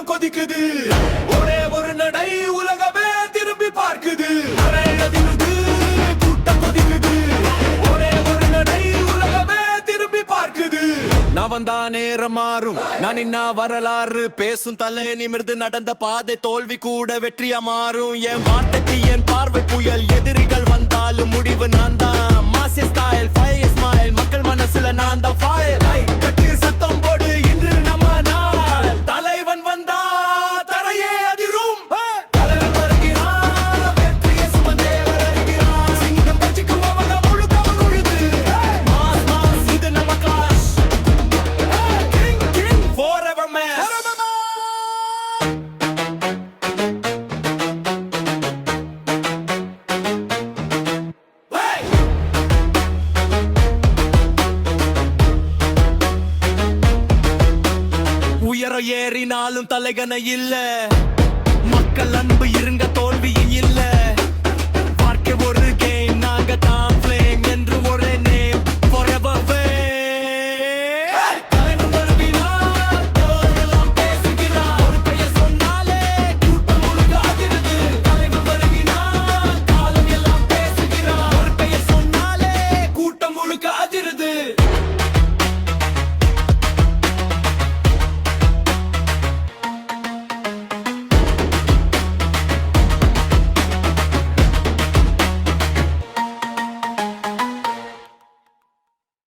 கூட்டம் கொதிக்குது. ஒரே ஒரு நடை உலகமே திரும்பி பார்க்குது. அதிருது, கூட்டம் கொதிக்குது. ஒரே ஒரு நடை உலகமே திரும்பி பார்க்குது. நான் வந்தா நேரம் மாறும், நான் இன்னா வரலாறு பேசும். தலை நிமிர்ந்து நடந்த பாதை தோல்வி கூட வெற்றியா மாறும். என் வார்த்தைக்கு என் பார்வை புயல். எதிரிகள் வந்தாலும் முடிவு நான் தான். மாசிய ஸ்டைல், ஃபயர் ஸ்மைல், மக்கள் மனசுல நான் தான் ஃபயர். கட்டி சத்தம் போடு, இன்று நம்ம நாள். தலைவன் வந்தா தரையே அதிரும். தலைவன் வருகிறான், வெற்றியை சுமந்தே வருகிறான். சிங்கம் கட்சிக்கும் அவங்க முழுக்க முழுது. மாஸ் மாஸ், இது நம்ம class. King king forever man. உயர ஏறினாலும் தலைகன இல்ல. மக்கள் அன்பு இருங்க, தோல்வி